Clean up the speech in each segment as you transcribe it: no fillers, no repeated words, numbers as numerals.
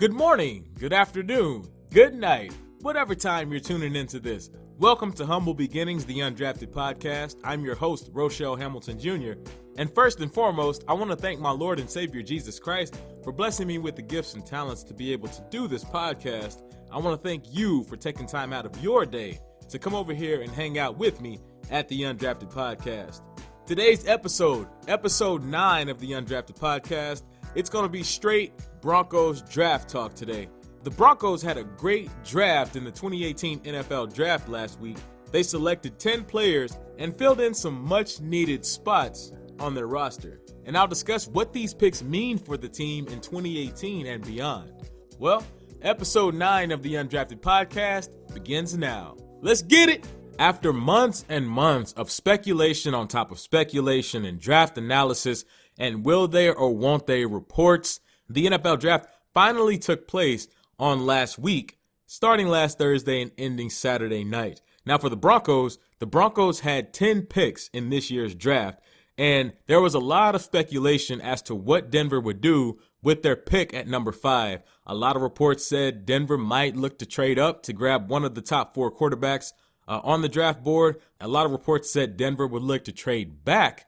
Good morning, good afternoon, good night, whatever time you're tuning into this. Welcome to Humble Beginnings, the Undrafted podcast. I'm your host, Roushell Hamilton Jr. And first and foremost, I want to thank my Lord and Savior Jesus Christ for blessing me with the gifts and talents to be able to do this podcast. I want to thank you for taking time out of your day to come over here and hang out with me at the Undrafted podcast. Today's episode 9 of the Undrafted podcast, it's going to be straight Broncos draft talk today. The Broncos had a great draft in the 2018 NFL draft last week. They selected 10 players and filled in some much needed spots on their roster. And I'll discuss what these picks mean for the team in 2018 and beyond. Well, episode 9 of the Undrafted podcast begins now. Let's get it! After months and months of speculation on top of speculation and draft analysis and will they or won't they reports, the NFL draft finally took place on last week, starting last Thursday and ending Saturday night. Now for the Broncos had 10 picks in this year's draft, and there was a lot of speculation as to what Denver would do with their pick at number 5. A lot of reports said Denver might look to trade up to grab one of the top 4 quarterbacks on the draft board. A lot of reports said Denver would look to trade back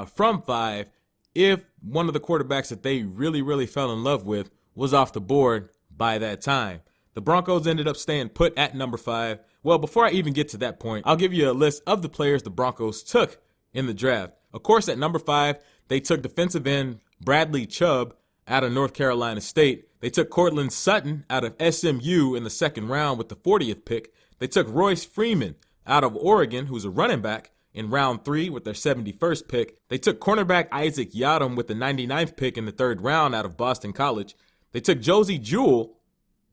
from 5 if one of the quarterbacks that they really fell in love with was off the board by that time. The Broncos ended up staying put at number 5. Well, before I even get to that point, I'll give you a list of the players the Broncos took in the draft. Of course, at number 5, they took defensive end Bradley Chubb out of North Carolina State. They took Cortland Sutton out of SMU in the second round with the 40th pick. They took Royce Freeman out of Oregon, who's a running back, in round 3 with their 71st pick. They took cornerback Isaac Yiadom with the 99th pick in the 3rd round out of Boston College. They took Josie Jewell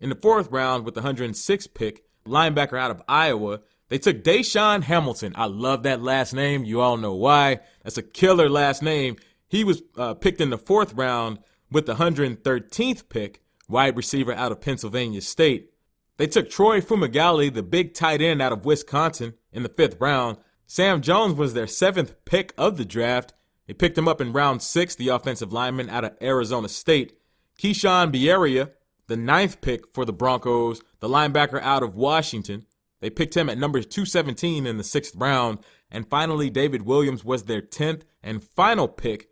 in the 4th round with the 106th pick, linebacker out of Iowa. They took Deshaun Hamilton. I love that last name. You all know why. That's a killer last name. He was picked in the 4th round with the 113th pick, wide receiver out of Pennsylvania State. They took Troy Fumagalli, the big tight end out of Wisconsin, in the 5th round. Sam Jones was their 7th pick of the draft. They picked him up in round 6, the offensive lineman out of Arizona State. Keyshawn Bierria, the 9th pick for the Broncos, the linebacker out of Washington. They picked him at number 217 in the 6th round. And finally, David Williams was their 10th and final pick,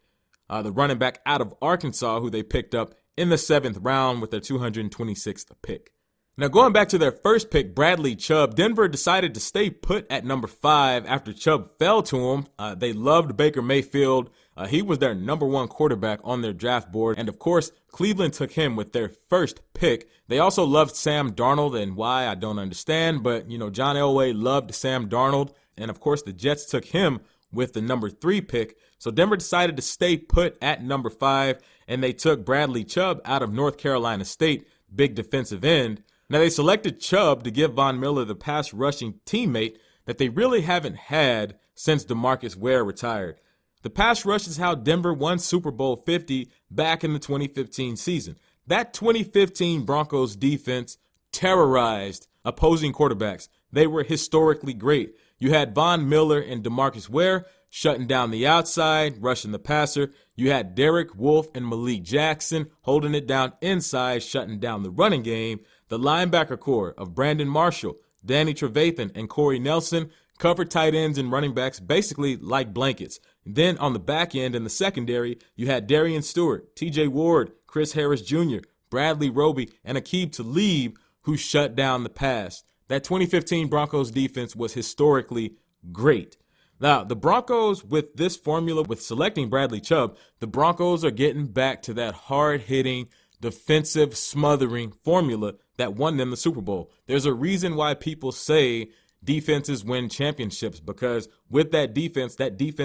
the running back out of Arkansas, who they picked up in the 7th round with their 226th pick. Now, going back to their first pick, Bradley Chubb, Denver decided to stay put at number 5 after Chubb fell to him. They loved Baker Mayfield. He was their number 1 quarterback on their draft board. And, of course, Cleveland took him with their first pick. They also loved Sam Darnold, and why, I don't understand. But, John Elway loved Sam Darnold. And, of course, the Jets took him with the number 3 pick. So Denver decided to stay put at number 5, and they took Bradley Chubb out of North Carolina State, big defensive end. Now, they selected Chubb to give Von Miller the pass rushing teammate that they really haven't had since DeMarcus Ware retired. The pass rush is how Denver won Super Bowl 50 back in the 2015 season. That 2015 Broncos defense terrorized opposing quarterbacks. They were historically great. You had Von Miller and DeMarcus Ware shutting down the outside, rushing the passer. You had Derek Wolfe and Malik Jackson holding it down inside, shutting down the running game. The linebacker core of Brandon Marshall, Danny Trevathan, and Corey Nelson covered tight ends and running backs basically like blankets. Then on the back end in the secondary, you had Darian Stewart, TJ Ward, Chris Harris Jr., Bradley Roby, and Aqib Talib, who shut down the pass. That 2015 Broncos defense was historically great. Now, the Broncos, with this formula, with selecting Bradley Chubb, the Broncos are getting back to that hard-hitting, defensive smothering formula that won them the Super Bowl. There's a reason why people say defenses win championships, because with that defense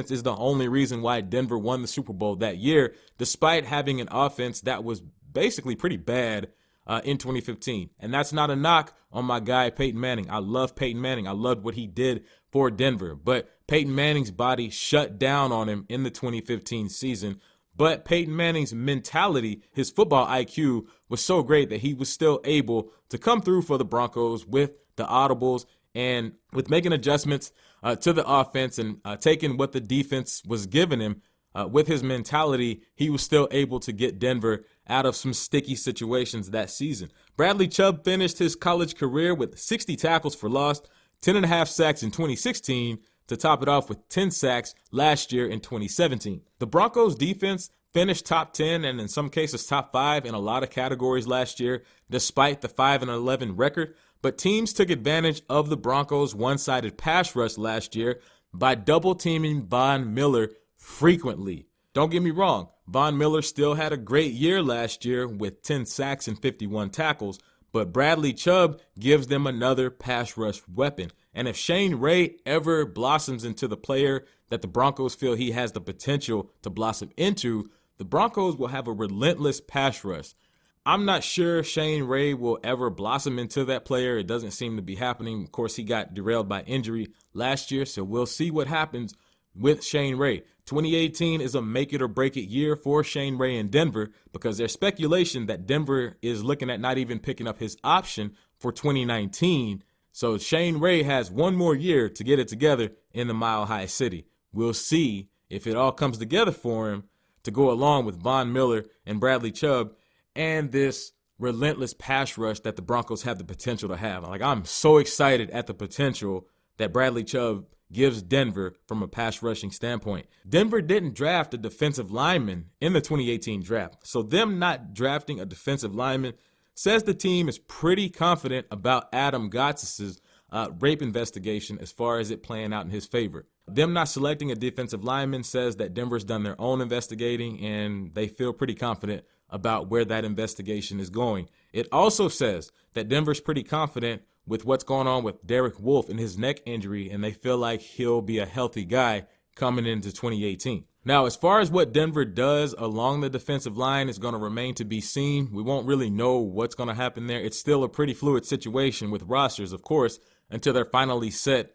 is the only reason why Denver won the Super Bowl that year, despite having an offense that was basically pretty bad in 2015. And that's not a knock on my guy, Peyton Manning. I love Peyton Manning. I loved what he did for Denver. But Peyton Manning's body shut down on him in the 2015 season. But Peyton Manning's mentality, his football IQ, was so great that he was still able to come through for the Broncos with the audibles and with making adjustments to the offense and taking what the defense was giving him with his mentality, he was still able to get Denver out of some sticky situations that season. Bradley Chubb finished his college career with 60 tackles for loss, 10.5 sacks in 2016, to top it off with 10 sacks last year in 2017. The Broncos defense finished top 10 and in some cases top 5 in a lot of categories last year, despite the 5-11 record. But teams took advantage of the Broncos' one-sided pass rush last year by double-teaming Von Miller frequently. Don't get me wrong, Von Miller still had a great year last year with 10 sacks and 51 tackles, but Bradley Chubb gives them another pass rush weapon. And if Shane Ray ever blossoms into the player that the Broncos feel he has the potential to blossom into, the Broncos will have a relentless pass rush. I'm not sure Shane Ray will ever blossom into that player. It doesn't seem to be happening. Of course, he got derailed by injury last year, so we'll see what happens with Shane Ray. 2018 is a make it or break it year for Shane Ray in Denver because there's speculation that Denver is looking at not even picking up his option for 2019. So Shane Ray has one more year to get it together in the Mile High City. We'll see if it all comes together for him to go along with Von Miller and Bradley Chubb and this relentless pass rush that the Broncos have the potential to have. I'm so excited at the potential that Bradley Chubb gives Denver from a pass rushing standpoint. Denver didn't draft a defensive lineman in the 2018 draft, so them not drafting a defensive lineman says the team is pretty confident about Adam Gotsis' rape investigation as far as it playing out in his favor. Them not selecting a defensive lineman says that Denver's done their own investigating and they feel pretty confident about where that investigation is going. It also says that Denver's pretty confident with what's going on with Derek Wolfe and his neck injury, and they feel like he'll be a healthy guy coming into 2018. Now, as far as what Denver does along the defensive line is going to remain to be seen. We won't really know what's going to happen there. It's still a pretty fluid situation with rosters, of course, until they're finally set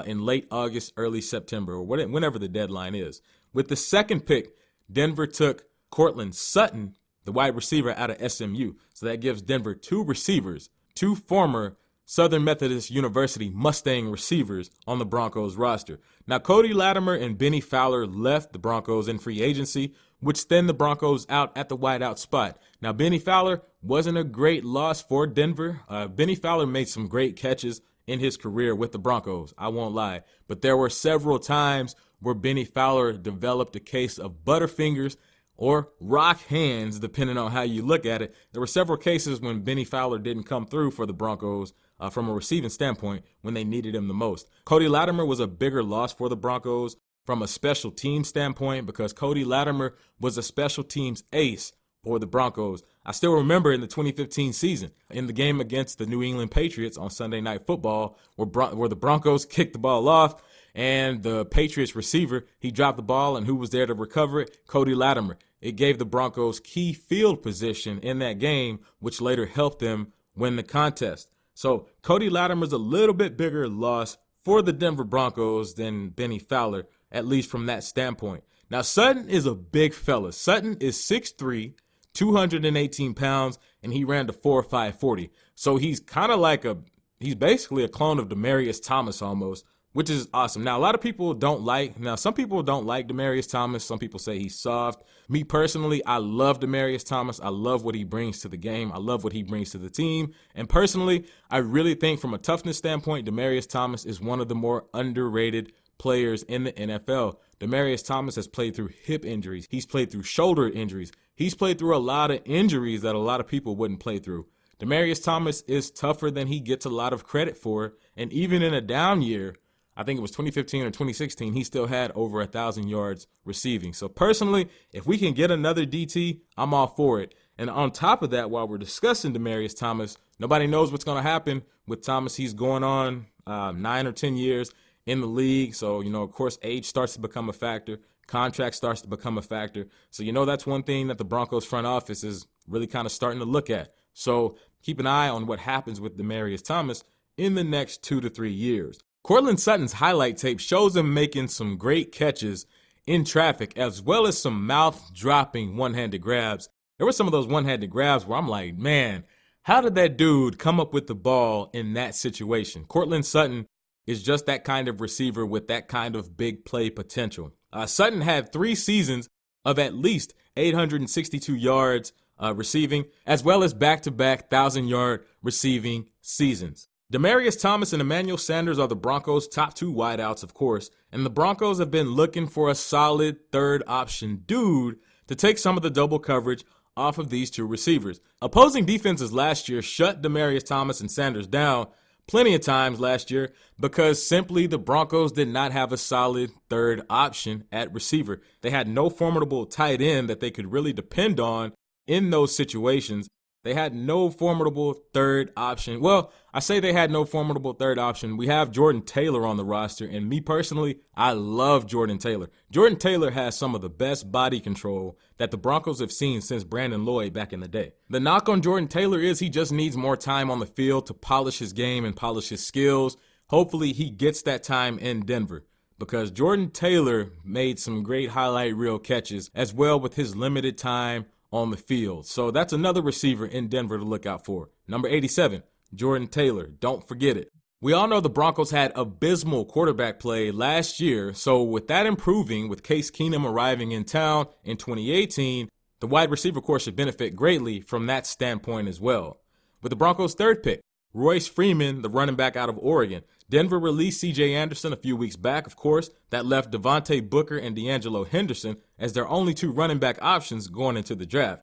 in late August, early September, or whenever the deadline is. With the second pick, Denver took Courtland Sutton, the wide receiver out of SMU. So that gives Denver two receivers, two former Southern Methodist University Mustang receivers on the Broncos roster. Now, Cody Latimer and Benny Fowler left the Broncos in free agency, which thinned the Broncos out at the wideout spot. Now, Benny Fowler wasn't a great loss for Denver. Benny Fowler made some great catches in his career with the Broncos, I won't lie. But there were several times where Benny Fowler developed a case of butterfingers or rock hands, depending on how you look at it. There were several cases when Benny Fowler didn't come through for the Broncos from a receiving standpoint when they needed him the most. Cody Latimer was a bigger loss for the Broncos from a special team standpoint because Cody Latimer was a special teams ace for the Broncos. I still remember in the 2015 season, in the game against the New England Patriots on Sunday Night Football, where the Broncos kicked the ball off and the Patriots receiver, he dropped the ball, and who was there to recover it? Cody Latimer. It gave the Broncos key field position in that game, which later helped them win the contest. So Cody Latimer's a little bit bigger loss for the Denver Broncos than Benny Fowler, at least from that standpoint. Now, Sutton is a big fella. Sutton is 6'3", 218 pounds, and he ran the 4.5 40. So he's kind of he's basically a clone of Demaryius Thomas almost, which is awesome. Now, some people don't like Demaryius Thomas. Some people say he's soft. Me personally, I love Demaryius Thomas. I love what he brings to the game. I love what he brings to the team. And personally, I really think from a toughness standpoint, Demaryius Thomas is one of the more underrated players in the NFL. Demaryius Thomas has played through hip injuries. He's played through shoulder injuries. He's played through a lot of injuries that a lot of people wouldn't play through. Demaryius Thomas is tougher than he gets a lot of credit for. And even in a down year, I think it was 2015 or 2016, he still had over 1,000 yards receiving. So personally, if we can get another DT, I'm all for it. And on top of that, while we're discussing Demaryius Thomas, nobody knows what's going to happen with Thomas. He's going on 9 or 10 years in the league. So, of course, age starts to become a factor. Contract starts to become a factor. So, that's one thing that the Broncos front office is really kind of starting to look at. So keep an eye on what happens with Demaryius Thomas in the next 2 to 3 years. Courtland Sutton's highlight tape shows him making some great catches in traffic, as well as some mouth-dropping one-handed grabs. There were some of those one-handed grabs where I'm like, man, how did that dude come up with the ball in that situation? Courtland Sutton is just that kind of receiver with that kind of big play potential. Sutton had 3 seasons of at least 862 yards receiving, as well as back-to-back 1,000-yard receiving seasons. Demaryius Thomas and Emmanuel Sanders are the Broncos' top 2 wideouts, of course, and the Broncos have been looking for a solid third option dude to take some of the double coverage off of these 2 receivers. Opposing defenses last year shut Demaryius Thomas and Sanders down plenty of times last year because simply the Broncos did not have a solid third option at receiver. They had no formidable tight end that they could really depend on in those situations. They had no formidable third option. Well, I say they had no formidable third option. We have Jordan Taylor on the roster, and me personally, I love Jordan Taylor. Jordan Taylor has some of the best body control that the Broncos have seen since Brandon Lloyd back in the day. The knock on Jordan Taylor is he just needs more time on the field to polish his game and polish his skills. Hopefully he gets that time in Denver, because Jordan Taylor made some great highlight reel catches as well with his limited time on the field. So that's another receiver in Denver to look out for. Number 87, Jordan Taylor. Don't forget it. We all know the Broncos had abysmal quarterback play last year, so with that improving, with Case Keenum arriving in town in 2018, the wide receiver corps should benefit greatly from that standpoint as well. With the Broncos' 3rd pick, Royce Freeman, the running back out of Oregon. Denver released C.J. Anderson a few weeks back, of course. That left Devontae Booker and D'Angelo Henderson as their only 2 running back options going into the draft.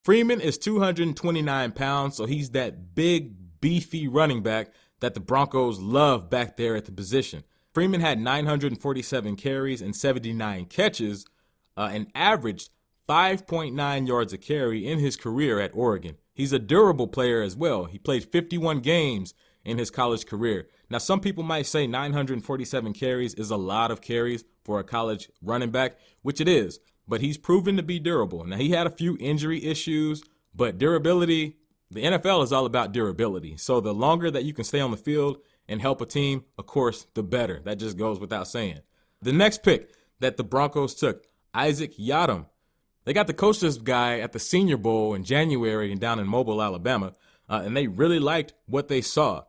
Freeman is 229 pounds, so he's that big, beefy running back that the Broncos love back there at the position. Freeman had 947 carries and 79 catches and averaged 5.9 yards a carry in his career at Oregon. He's a durable player as well. He played 51 games in his college career. Now, some people might say 947 carries is a lot of carries for a college running back, which it is, but he's proven to be durable. Now, he had a few injury issues, but durability, the NFL is all about durability. So the longer that you can stay on the field and help a team, of course, the better. That just goes without saying. The next pick that the Broncos took, Isaac Yiadom. They got to coach this guy at the Senior Bowl in January and down in Mobile, Alabama, and they really liked what they saw.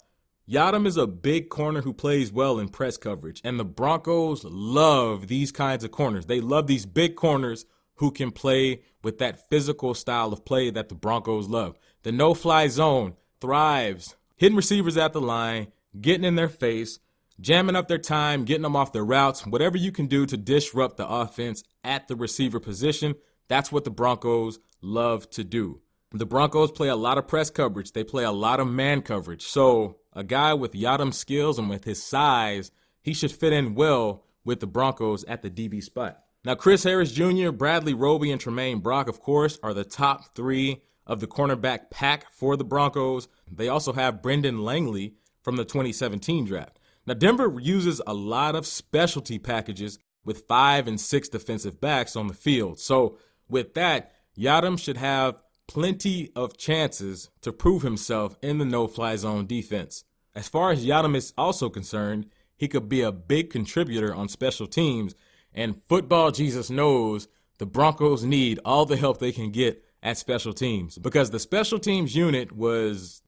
Yiadom is a big corner who plays well in press coverage, and the Broncos love these kinds of corners. They love these big corners who can play with that physical style of play that the Broncos love. The no-fly zone thrives, hitting receivers at the line, getting in their face, jamming up their time, getting them off their routes, whatever you can do to disrupt the offense at the receiver position. That's what the Broncos love to do. The Broncos play a lot of press coverage. They play a lot of man coverage. So a guy with Yiadom's skills and with his size, he should fit in well with the Broncos at the DB spot. Now, Chris Harris Jr., Bradley Roby, and Tremaine Brock, of course, are the top 3 of the cornerback pack for the Broncos. They also have Brendan Langley from the 2017 draft. Now, Denver uses a lot of specialty packages with 5 and 6 defensive backs on the field. So with that, Yiadom should have plenty of chances to prove himself in the no-fly zone defense. As far as Yiadom is also concerned, he could be a big contributor on special teams, and football Jesus knows the Broncos need all the help they can get at special teams, because the special teams unit was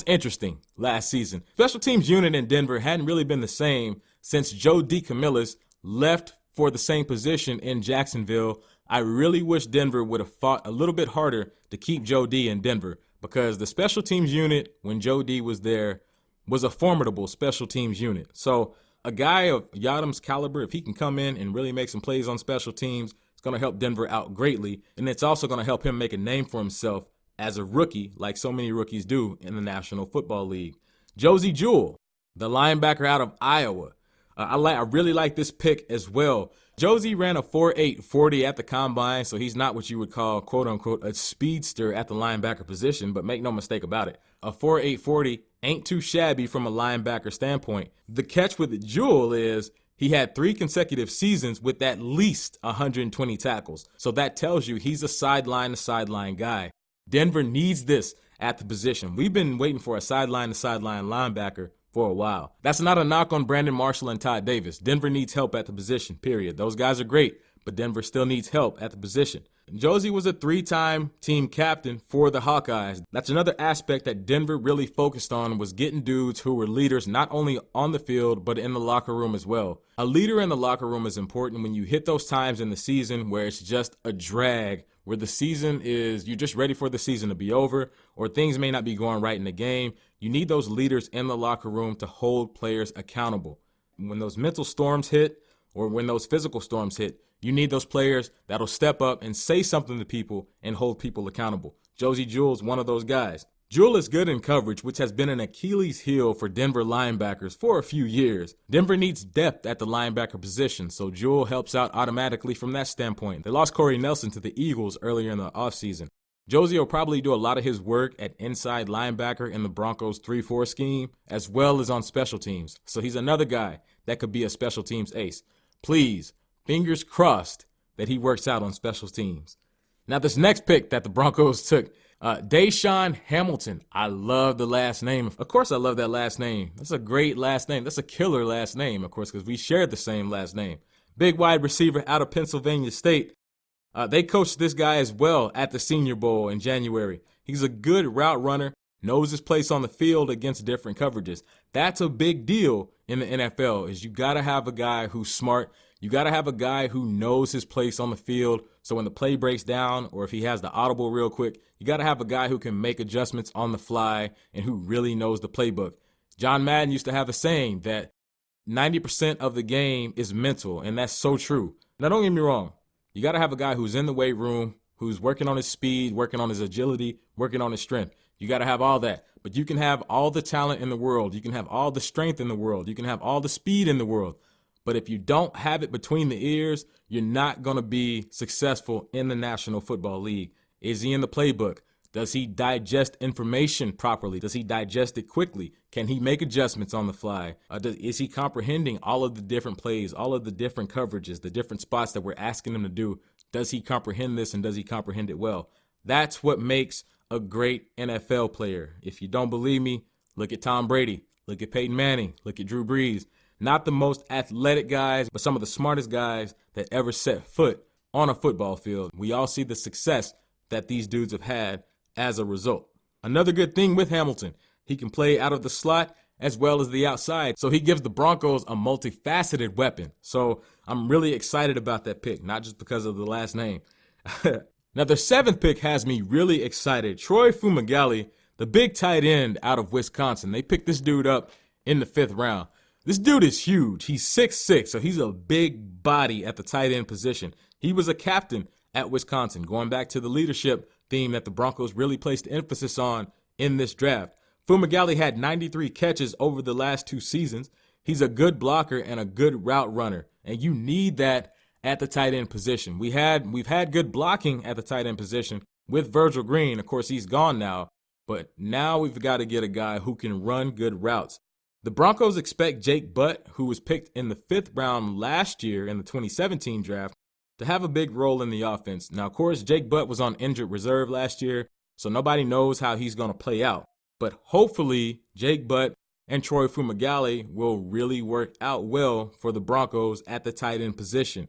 interesting last season. Special teams unit in Denver hadn't really been the same since Joe DeCamillis left for the same position in Jacksonville. I really wish Denver would have fought a little bit harder to keep Joe D in Denver, because the special teams unit, when Joe D was there, was a formidable special teams unit. So a guy of Yiadom's caliber, if he can come in and really make some plays on special teams, it's going to help Denver out greatly. And it's also going to help him make a name for himself as a rookie, like so many rookies do in the National Football League. Josie Jewell, the linebacker out of Iowa. I really like this pick as well. Josie ran a 4.8 40 at the combine, so he's not what you would call, quote unquote, a speedster at the linebacker position, but make no mistake about it. A 4.8 40 ain't too shabby from a linebacker standpoint. The catch with Jewell is he had 3 consecutive seasons with at least 120 tackles. So that tells you he's a sideline-to-sideline guy. Denver needs this at the position. We've been waiting for a sideline-to-sideline linebacker for a while. That's not a knock on Brandon Marshall and Todd Davis. Denver needs help at the position, period. Those guys are great, but Denver still needs help at the position. Josie was a 3-time team captain for the Hawkeyes. That's another aspect that Denver really focused on, was getting dudes who were leaders not only on the field but in the locker room as well. A leader in the locker room is important when you hit those times in the season where it's just a drag, where the season is, you're just ready for the season to be over, or things may not be going right in the game. You need those leaders in the locker room to hold players accountable. When those mental storms hit, or when those physical storms hit, you need those players that'll step up and say something to people and hold people accountable. Josie Jewell's one of those guys. Jewell is good in coverage, which has been an Achilles heel for Denver linebackers for a few years. Denver needs depth at the linebacker position, so Jewell helps out automatically from that standpoint. They lost Corey Nelson to the Eagles earlier in the offseason. Josie will probably do a lot of his work at inside linebacker in the Broncos 3-4 scheme, as well as on special teams. So he's another guy that could be a special teams ace. Please, fingers crossed that he works out on special teams. Now, this next pick that the Broncos took, Deshaun Hamilton. I love the last name. Of course, I love that last name. That's a great last name. That's a killer last name, of course, because we shared the same last name. Big wide receiver out of Pennsylvania State. They coached this guy as well at the Senior Bowl in January. He's a good route runner, knows his place on the field against different coverages. That's a big deal in the NFL, is you got to have a guy who's smart. You got to have a guy who knows his place on the field. So when the play breaks down, or if he has the audible real quick, you got to have a guy who can make adjustments on the fly and who really knows the playbook. John Madden used to have a saying that 90% of the game is mental, and that's so true. Now, don't get me wrong. You got to have a guy who's in the weight room, who's working on his speed, working on his agility, working on his strength. You got to have all that. But you can have all the talent in the world. You can have all the strength in the world. You can have all the speed in the world. But if you don't have it between the ears, you're not going to be successful in the National Football League. Is he in the playbook? Does he digest information properly? Does he digest it quickly? Can he make adjustments on the fly? Is he comprehending all of the different plays, all of the different coverages, the different spots that we're asking him to do? Does he comprehend this, and does he comprehend it well? That's what makes a great NFL player. If you don't believe me, look at Tom Brady, look at Peyton Manning, look at Drew Brees. Not the most athletic guys, but some of the smartest guys that ever set foot on a football field. We all see the success that these dudes have had as a result. Another good thing with Hamilton, he can play out of the slot as well as the outside. So he gives the Broncos a multifaceted weapon. So I'm really excited about that pick, not just because of the last name. Now, the 7th pick has me really excited. Troy Fumagalli, the big tight end out of Wisconsin. They picked this dude up in the 5th round. This dude is huge. He's 6'6", so he's a big body at the tight end position. He was a captain at Wisconsin, going back to the leadership theme that the Broncos really placed emphasis on in this draft. Fumagalli had 93 catches over the last 2 seasons. He's a good blocker and a good route runner, and you need that at the tight end position. We've had good blocking at the tight end position with Virgil Green. Of course, he's gone now, but now we've got to get a guy who can run good routes. The Broncos expect Jake Butt, who was picked in the 5th round last year in the 2017 draft, to have a big role in the offense. Now, of course, Jake Butt was on injured reserve last year, so nobody knows how he's going to play out. But hopefully, Jake Butt and Troy Fumagalli will really work out well for the Broncos at the tight end position.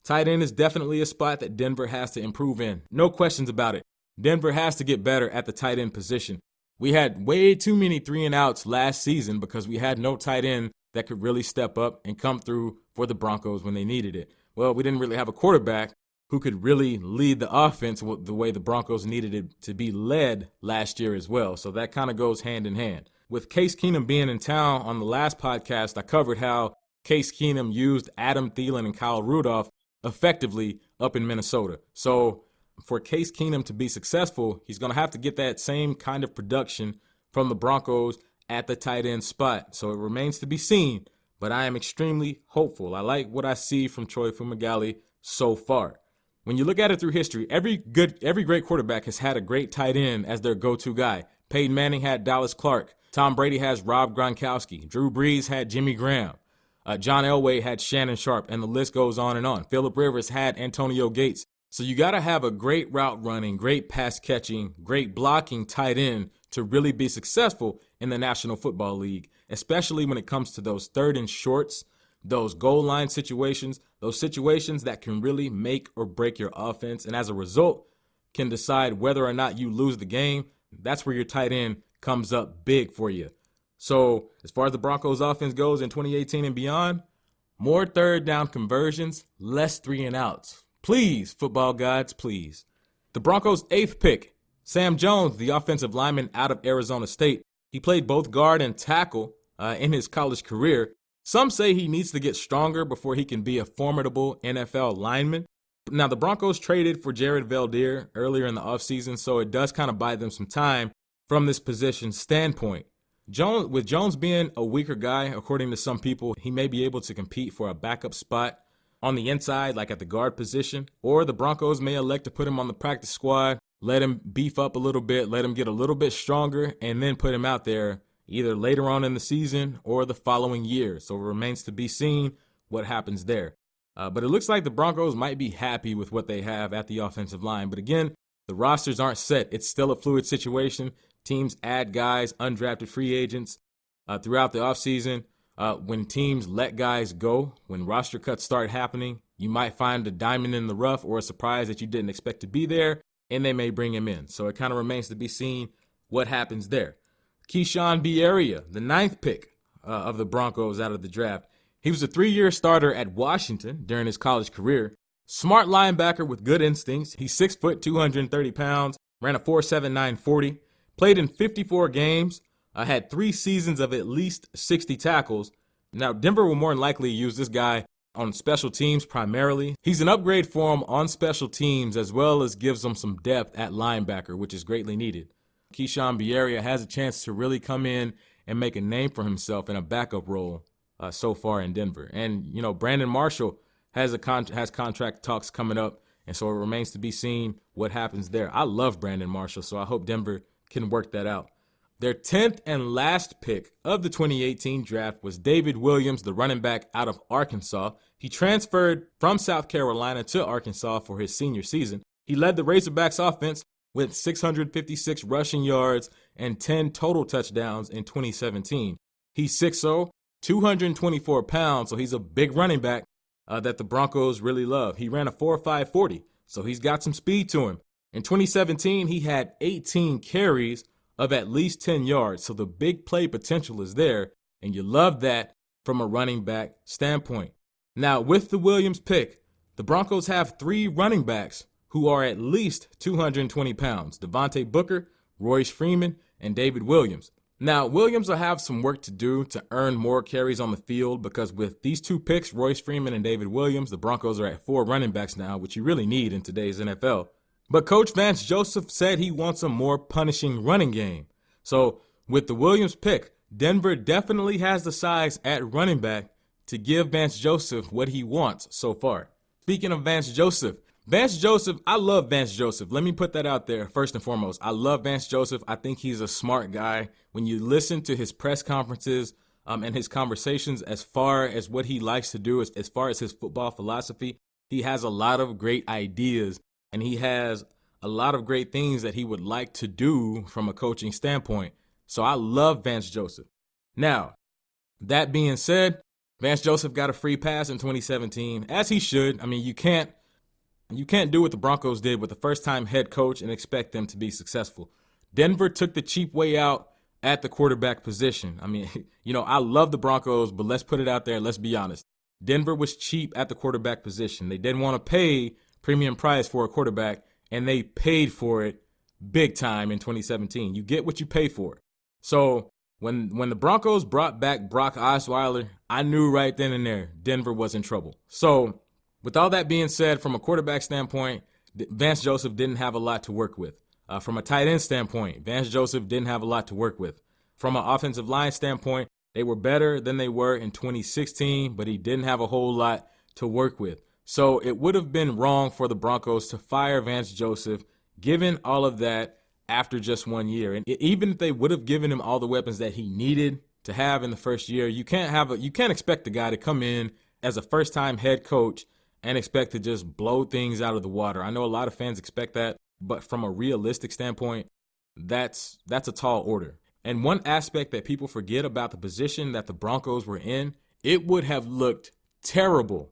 Tight end is definitely a spot that Denver has to improve in. No questions about it. Denver has to get better at the tight end position. We had way too many 3-and-outs last season because we had no tight end that could really step up and come through for the Broncos when they needed it. Well, we didn't really have a quarterback who could really lead the offense the way the Broncos needed it to be led last year as well. So that kind of goes hand in hand. With Case Keenum being in town, on the last podcast, I covered how Case Keenum used Adam Thielen and Kyle Rudolph effectively up in Minnesota. So for Case Keenum to be successful, he's going to have to get that same kind of production from the Broncos at the tight end spot. So it remains to be seen, but I am extremely hopeful. I like what I see from Troy Fumagalli so far. When you look at it through history, every great quarterback has had a great tight end as their go-to guy. Peyton Manning had Dallas Clark. Tom Brady has Rob Gronkowski. Drew Brees had Jimmy Graham. John Elway had Shannon Sharp, and the list goes on and on. Phillip Rivers had Antonio Gates. So you got to have a great route running, great pass catching, great blocking tight end to really be successful in the National Football League, especially when it comes to those 3rd and shorts. those goal line situations, those situations that can really make or break your offense, and as a result, can decide whether or not you lose the game. That's where your tight end comes up big for you. So as far as the Broncos offense goes in 2018 and beyond, more third down conversions, less 3-and-outs. Please, football gods, please. The Broncos' 8th pick, Sam Jones, the offensive lineman out of Arizona State. He played both guard and tackle in his college career. Some say he needs to get stronger before he can be a formidable NFL lineman. Now, the Broncos traded for Jared Veldheer earlier in the offseason, so it does kind of buy them some time from this position standpoint. With Jones being a weaker guy, according to some people, he may be able to compete for a backup spot on the inside, like at the guard position, or the Broncos may elect to put him on the practice squad, let him beef up a little bit, let him get a little bit stronger, and then put him out there either later on in the season or the following year. So it remains to be seen what happens there. But it looks like the Broncos might be happy with what they have at the offensive line. But again, the rosters aren't set. It's still a fluid situation. Teams add guys, undrafted free agents throughout the offseason. When teams let guys go, when roster cuts start happening, you might find a diamond in the rough or a surprise that you didn't expect to be there, and they may bring him in. So it kind of remains to be seen what happens there. Keyshawn Bierria, the 9th pick of the Broncos out of the draft. He was a 3-year starter at Washington during his college career. Smart linebacker with good instincts. He's 6 foot, 230 pounds, ran a 4.79 40, played in 54 games, had 3 seasons of at least 60 tackles. Now, Denver will more than likely use this guy on special teams primarily. He's an upgrade for him on special teams, as well as gives them some depth at linebacker, which is greatly needed. Keyshawn Bierria has a chance to really come in and make a name for himself in a backup role so far in Denver. And, you know, Brandon Marshall has contract talks coming up, and so it remains to be seen what happens there. I love Brandon Marshall, so I hope Denver can work that out. Their 10th and last pick of the 2018 draft was David Williams, the running back out of Arkansas. He transferred from South Carolina to Arkansas for his senior season. He led the Razorbacks offense with 656 rushing yards and 10 total touchdowns in 2017. He's 6'0", 224 pounds, so he's a big running back that the Broncos really love. He ran a 4.5 40, so he's got some speed to him. In 2017, he had 18 carries of at least 10 yards, so the big play potential is there, and you love that from a running back standpoint. Now, with the Williams pick, the Broncos have 3 running backs who are at least 220 pounds: Devontae Booker, Royce Freeman, and David Williams. Now, Williams will have some work to do to earn more carries on the field, because with these 2 picks, Royce Freeman and David Williams, the Broncos are at 4 running backs now, which you really need in today's NFL. But Coach Vance Joseph said he wants a more punishing running game. So with the Williams pick, Denver definitely has the size at running back to give Vance Joseph what he wants so far. Speaking of Vance Joseph, I love Vance Joseph. Let me put that out there first and foremost. I love Vance Joseph. I think he's a smart guy. When you listen to his press conferences and his conversations as far as what he likes to do, as far as his football philosophy, he has a lot of great ideas, and he has a lot of great things that he would like to do from a coaching standpoint. So I love Vance Joseph. Now, that being said, Vance Joseph got a free pass in 2017, as he should. I mean, you can't do what the Broncos did with the first-time head coach and expect them to be successful. Denver took the cheap way out at the quarterback position. I mean, you know, I love the Broncos, but let's put it out there. Let's be honest. Denver was cheap at the quarterback position. They didn't want to pay premium price for a quarterback, and they paid for it big time in 2017. You get what you pay for. So when the Broncos brought back Brock Osweiler, I knew right then and there Denver was in trouble. So with all that being said, from a quarterback standpoint, Vance Joseph didn't have a lot to work with. From a tight end standpoint, Vance Joseph didn't have a lot to work with. From an offensive line standpoint, they were better than they were in 2016, but he didn't have a whole lot to work with. So it would have been wrong for the Broncos to fire Vance Joseph, given all of that, after just 1 year. And even if they would have given him all the weapons that he needed to have in the first year, you can't expect the guy to come in as a first-time head coach and expect to just blow things out of the water. I know a lot of fans expect that, but from a realistic standpoint, that's a tall order. And one aspect that people forget about the position that the Broncos were in it would have looked terrible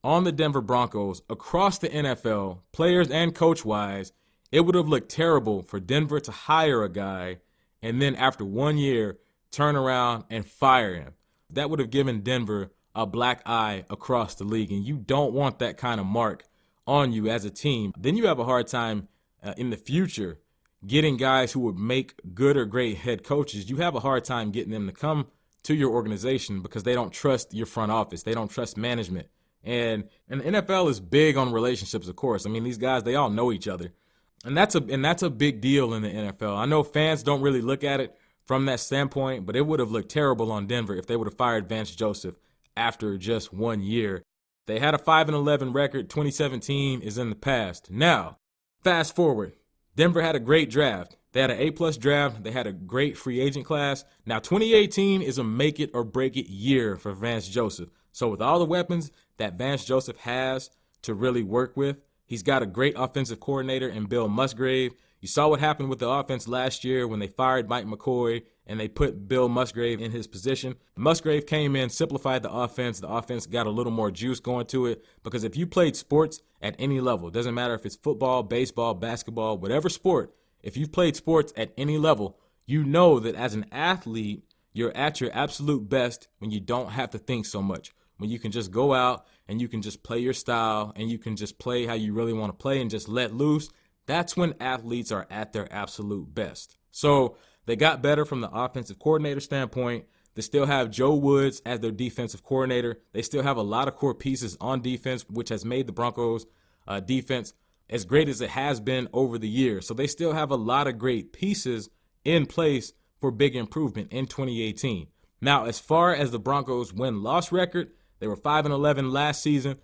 on the Denver Broncos across the NFL, players and coach-wise. It would have looked terrible for Denver to hire a guy and then after 1 year turn around and fire him. That would have given Denver a black eye across the league, and you don't want that kind of mark on you as a team. Then you have a hard time in the future getting guys who would make good or great head coaches. You have a hard time getting them to come to your organization because they don't trust your front office. They don't trust management. And the NFL is big on relationships, of course. I mean, these guys, they all know each other. And that's a big deal in the NFL. I know fans don't really look at it from that standpoint, but it would have looked terrible on Denver if they would have fired Vance Joseph after just 1 year. They had a 5-11 record. 2017 is in the past. Now, fast forward. Denver had a great draft. They had an A+ draft. They had a great free agent class. Now, 2018 is a make it or break it year for Vance Joseph. So with all the weapons that Vance Joseph has to really work with, he's got a great offensive coordinator in Bill Musgrave. You saw what happened with the offense last year when they fired Mike McCoy and they put Bill Musgrave in his position. Musgrave came in, simplified the offense. The offense got a little more juice going to it because if you played sports at any level, it doesn't matter if it's football, baseball, basketball, whatever sport, if you've played sports at any level, you know that as an athlete, you're at your absolute best when you don't have to think so much, when you can just go out and you can just play your style and you can just play how you really want to play and just let loose. That's when athletes are at their absolute best. So they got better from the offensive coordinator standpoint. They still have Joe Woods as their defensive coordinator. They still have a lot of core pieces on defense, which has made the Broncos defense as great as it has been over the years. So they still have a lot of great pieces in place for big improvement in 2018. Now, as far as the Broncos win-loss record, they were 5-11 last season.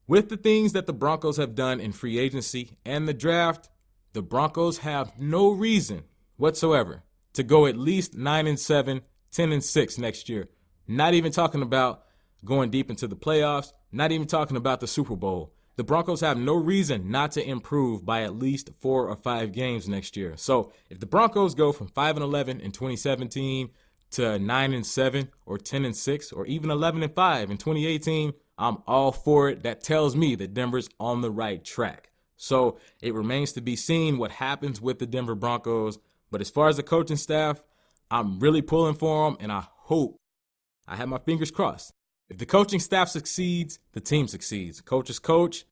With the things that the Broncos have done in free agency and the draft, the Broncos have no reason whatsoever to go at least 9-7, 10-6 next year. Not even talking about going deep into the playoffs, not even talking about the Super Bowl. The Broncos have no reason not to improve by at least 4 or 5 games next year. So if the Broncos go from 5-11 in 2017 to 9-7 or 10-6 or even 11-5 in 2018, I'm all for it. That tells me that Denver's on the right track. So it remains to be seen what happens with the Denver Broncos. But as far as the coaching staff, I'm really pulling for them, and I hope, I have my fingers crossed. If the coaching staff succeeds, the team succeeds. Coaches coach.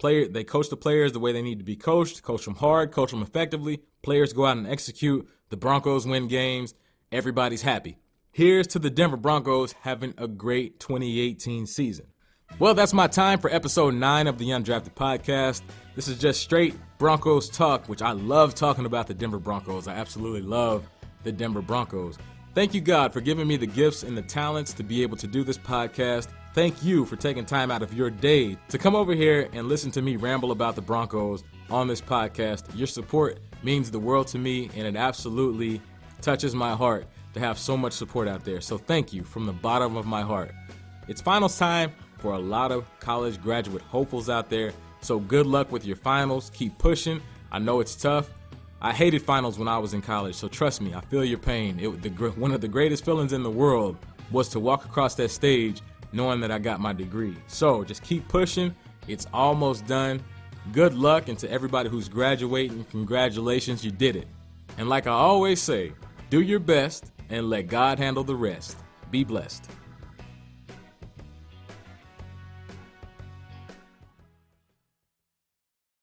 They coach the players the way they need to be coached. Coach them hard, coach them effectively. Players go out and execute. The Broncos win games. Everybody's happy. Here's to the Denver Broncos having a great 2018 season. Well, that's my time for episode 9 of the Undrafted podcast. This is just straight Broncos talk, which I love talking about the Denver Broncos. I absolutely love the Denver Broncos. Thank you, God, for giving me the gifts and the talents to be able to do this podcast. Thank you for taking time out of your day to come over here and listen to me ramble about the Broncos on this podcast. Your support means the world to me, and it absolutely touches my heart to have so much support out there. So thank you from the bottom of my heart. It's finals time for a lot of college graduate hopefuls out there. So good luck with your finals. Keep pushing. I know it's tough. I hated finals when I was in college, so trust me, I feel your pain. One of the greatest feelings in the world was to walk across that stage knowing that I got my degree. So just keep pushing. It's almost done. Good luck, and to everybody who's graduating, congratulations, you did it. And like I always say, do your best and let God handle the rest. Be blessed.